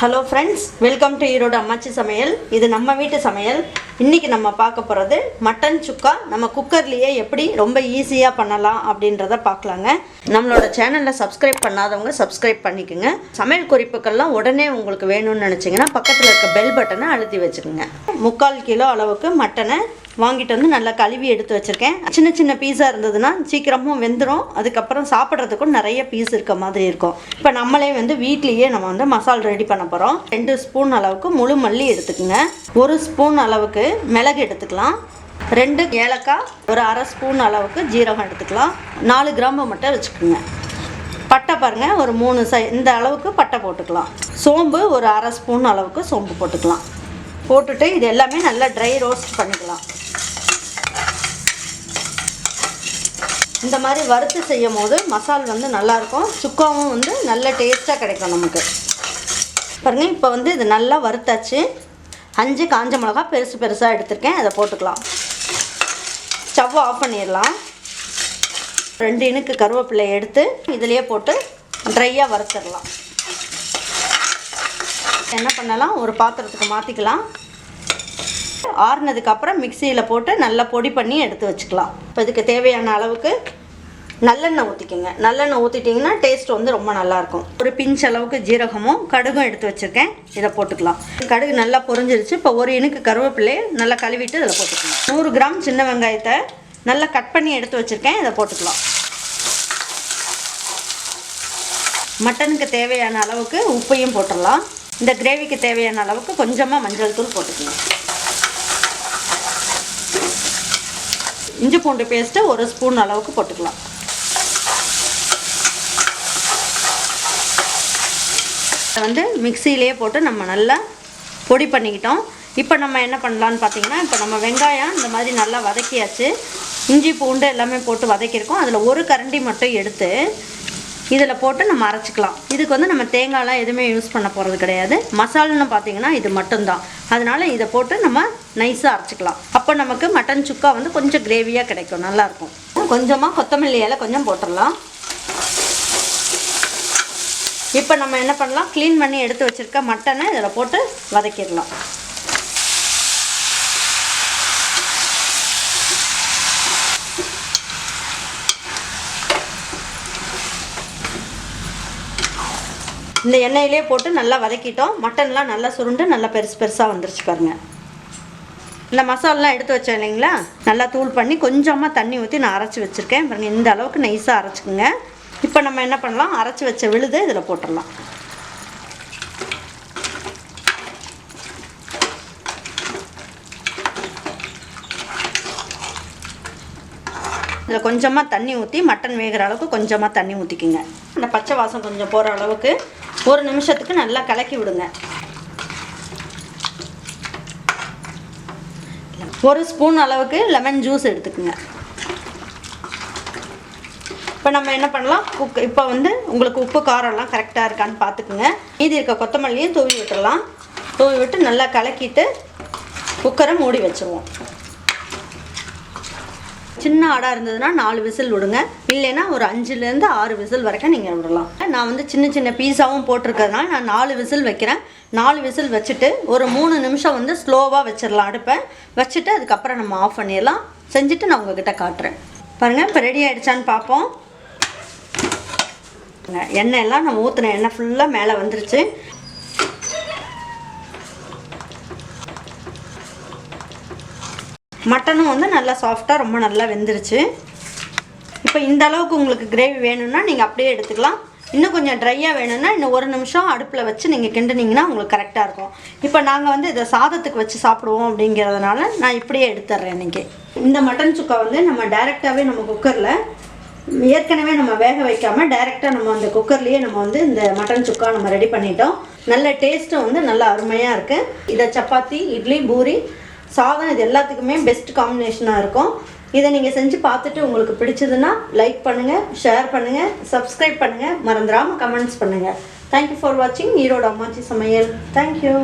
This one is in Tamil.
Hello friends, welcome to erodeammachisamayal. இது நம்ம வீட்டு சமையல். இன்னைக்கு நம்ம பார்க்க போறது மட்டன் சுக்கா. நம்ம குக்கர்லயே எப்படி ரொம்ப ஈஸியா பண்ணலாம் அப்படின்றத பார்க்கலாங்க. நம்மளோட சேனலை சப்ஸ்கிரைப் பண்ணாதவங்க சப்ஸ்கிரைப் பண்ணிக்கங்க. சமையல் குறிப்புகள்லாம் உடனே உங்களுக்கு வேணும்னு நினைச்சீங்கன்னா பக்கத்துல இருக்க பெல் பட்டனை அழுத்தி வச்சுக்கோங்க. 3/4 கிலோ அளவுக்கு மட்டனை வாங்கிட்டு வந்து நல்லா கழுவி எடுத்து வச்சிருக்கேன். சின்ன சின்ன பீஸா இருந்ததுன்னா சீக்கிரமும் வெந்துடும். அதுக்கப்புறம் சாப்பிட்றதுக்கும் நிறைய பீஸ் இருக்க மாதிரி இருக்கும். இப்போ நம்மளே வந்து வீட்லேயே நம்ம வந்து மசாலா ரெடி பண்ண போகிறோம். 2 ஸ்பூன் அளவுக்கு முழு மல்லி எடுத்துக்கோங்க. 1 ஸ்பூன் அளவுக்கு மிளகு எடுத்துக்கலாம். 2 ஏலக்காய், ஒரு 1/2 ஸ்பூன் அளவுக்கு ஜீரகம் எடுத்துக்கலாம். 4 கிராம்பு மட்டும் வச்சுக்கோங்க. பட்டை பாருங்கள், ஒரு 3 இந்த அளவுக்கு பட்டை போட்டுக்கலாம். சோம்பு ஒரு 1/2 ஸ்பூன் அளவுக்கு சோம்பு போட்டுக்கலாம். போட்டுட்டு இது எல்லாமே நல்லா ட்ரை ரோஸ்ட் பண்ணிக்கலாம். இந்த மாதிரி வறுத்து செய்யும் போது மசால் வந்து நல்லாயிருக்கும். சுக்காவும் வந்து நல்ல டேஸ்ட்டாக கிடைக்கும் நமக்கு. பாருங்கள், இப்போ வந்து இது நல்லா வறுத்தாச்சு. 5 காஞ்ச மிளகா பெருசு பெருசாக எடுத்துருக்கேன், அதை போட்டுக்கலாம். ஸ்டவ் ஆஃப் பண்ணிடலாம். 2 இனுக்கு கருவேப்பிலை எடுத்து இதிலேயே போட்டு ட்ரையாக வறுத்துடலாம். என்ன பண்ணலாம், ஒரு பாத்திரத்துக்கு மாற்றிக்கலாம். ஆறுனதுக்கப்புறம் மிக்சியில் போட்டு நல்லா பொடி பண்ணி எடுத்து வச்சுக்கலாம். இப்போ இதுக்கு தேவையான அளவுக்கு நல்லெண்ணெய் ஊற்றிக்கோங்க. நல்லெண்ணெய் ஊற்றிட்டிங்கன்னா டேஸ்ட் வந்து ரொம்ப நல்லாயிருக்கும். ஒரு பிஞ்ச் அளவுக்கு ஜீரகமும் கடுகும் எடுத்து வச்சுருக்கேன், இதை போட்டுக்கலாம். கடுகு நல்லா பொரிஞ்சிருச்சு. இப்போ 1 இனுக்கு கருவேப்பிலையை நல்லா கழுவிட்டு இதில் போட்டுக்கலாம். 100 கிராம் சின்ன வெங்காயத்தை நல்லா கட் பண்ணி எடுத்து வச்சுருக்கேன், இதை போட்டுக்கலாம். மட்டனுக்கு தேவையான அளவுக்கு உப்பையும் போட்டுடலாம். இந்த கிரேவிக்கு தேவையான அளவுக்கு கொஞ்சமாக மஞ்சள் தூள் போட்டுக்கலாம். இஞ்சி பூண்டு பேஸ்ட்டு 1 ஸ்பூன் அளவுக்கு போட்டுக்கலாம். வந்து மிக்சியிலேயே போட்டு நம்ம நல்லா பொடி பண்ணிக்கிட்டோம். இப்போ நம்ம என்ன பண்ணலான்னு பார்த்தீங்கன்னா, இப்போ நம்ம வெங்காயம் இந்த மாதிரி நல்லா வதக்கியாச்சு. இஞ்சி பூண்டு எல்லாமே போட்டு வதக்கியிருக்கோம். அதில் ஒரு கரண்டி மட்டும் எடுத்து இதில் போட்டு நம்ம அரைச்சிக்கலாம். இதுக்கு வந்து நம்ம தேங்காய்லாம் எதுவுமே யூஸ் பண்ண போகிறது கிடையாது. மசாலான்னு பார்த்தீங்கன்னா இது மட்டும்தான். அதனால் இதை போட்டு நம்ம நைஸாக அரைச்சிக்கலாம். அப்போ நமக்கு மட்டன் சுக்கா வந்து கொஞ்சம் கிரேவியாக கிடைக்கும், நல்லாயிருக்கும். கொஞ்சமாக கொத்தமல்லி இலை கொஞ்சம் போட்டுடலாம். இப்போ நம்ம என்ன பண்ணலாம், க்ளீன் பண்ணி எடுத்து வச்சுருக்க மட்டனை இதில் போட்டு வதக்கிடலாம். இந்த எண்ணெயிலே போட்டு நல்லா வதக்கிட்டோம். மட்டன்லாம் நல்லா சுருண்டு நல்லா பெருசு பெருசாக வந்துருச்சு பாருங்கள். இந்த மசாலாலாம் எடுத்து வச்சேன் இல்லைங்களா, நல்லா தூள் பண்ணி கொஞ்சமாக தண்ணி ஊற்றி நான் அரைச்சி வச்சுருக்கேன் பாருங்கள். இந்த அளவுக்கு நைஸாக அரைச்சிக்குங்க. இப்போ நம்ம என்ன பண்ணலாம், அரைச்சி வச்ச விழுது இதில் போட்டுடலாம். இதில் கொஞ்சமாக தண்ணி ஊற்றி மட்டன் வேகிற அளவுக்கு கொஞ்சமாக தண்ணி ஊற்றிக்குங்க. இந்த பச்சை வாசம் கொஞ்சம் போகிற அளவுக்கு 1 நிமிஷத்துக்கு நல்லா கலக்கி விடுங்க. 1 ஸ்பூன் அளவுக்கு லெமன் ஜூஸ் எடுத்துக்குங்க. இப்போ நம்ம என்ன பண்ணலாம், இப்போ வந்து உங்களுக்கு உப்பு காரம்லாம் கரெக்டாக இருக்கான்னு பார்த்துக்குங்க. மீதி இருக்க கொத்தமல்லியும் தூவி விட்டுடலாம். தூவி விட்டு நல்லா கலக்கிட்டு குக்கரை மூடி வச்சுருவோம். சின்ன ஆடாக இருந்ததுன்னா 4 விசில் விடுங்க. இல்லைன்னா ஒரு 5லேருந்து 6 விசில் வரைக்கும் நீங்கள் விடலாம். நான் வந்து சின்ன சின்ன பீஸாவும் போட்டிருக்கிறதுனால நான் 4 விசில் வைக்கிறேன். 4 விசில் வச்சுட்டு ஒரு 3 நிமிஷம் வந்து ஸ்லோவாக வச்சிடலாம். அடுப்பை வச்சுட்டு அதுக்கப்புறம் நம்ம ஆஃப் பண்ணிடலாம். செஞ்சுட்டு நான் உங்ககிட்ட காட்டுறேன். பாருங்கள், இப்போ ரெடி ஆகிடுச்சான்னு பார்ப்போம். எண்ணெய் எல்லாம் நம்ம ஊற்றின எண்ணெய் ஃபுல்லாக மேலே வந்துருச்சு. மட்டனும் வந்து நல்லா சாஃப்டாக ரொம்ப நல்லா வெந்துருச்சு. இப்போ இந்த அளவுக்கு உங்களுக்கு கிரேவி வேணும்னா நீங்கள் அப்படியே எடுத்துக்கலாம். இன்னும் கொஞ்சம் ட்ரையாக வேணும்னா இன்னும் 1 நிமிஷம் அடுப்பில் வச்சு நீங்கள் கிண்டுனீங்கன்னா உங்களுக்கு கரெக்டாக இருக்கும். இப்போ நாங்கள் வந்து இதை சாதத்துக்கு வச்சு சாப்பிடுவோம் அப்படிங்கிறதுனால நான் இப்படியே எடுத்துட்றேன் இன்றைக்கி. இந்த மட்டன் சுக்கா வந்து நம்ம டைரெக்டாகவே நம்ம குக்கரில் ஏற்கனவே நம்ம வேக வைக்காமல் டைரெக்டாக நம்ம அந்த குக்கர்லேயே நம்ம வந்து இந்த மட்டன் சுக்கா நம்ம ரெடி பண்ணிட்டோம். நல்ல டேஸ்ட்டும் வந்து நல்லா அருமையாக இருக்குது. இதை சப்பாத்தி, இட்லி, பூரி, சாதம் இது எல்லாத்துக்குமே பெஸ்ட் காம்பினேஷனாக இருக்கும். இதை நீங்கள் செஞ்சு பார்த்துட்டு உங்களுக்கு பிடிச்சதுன்னா லைக் பண்ணுங்கள், ஷேர் பண்ணுங்கள், சப்ஸ்கிரைப் பண்ணுங்கள், மறந்துடாமல் கமெண்ட்ஸ் பண்ணுங்கள். தேங்க்யூ ஃபார் வாட்சிங் ஈரோடு அம்மாச்சி சமையல். தேங்க்யூ.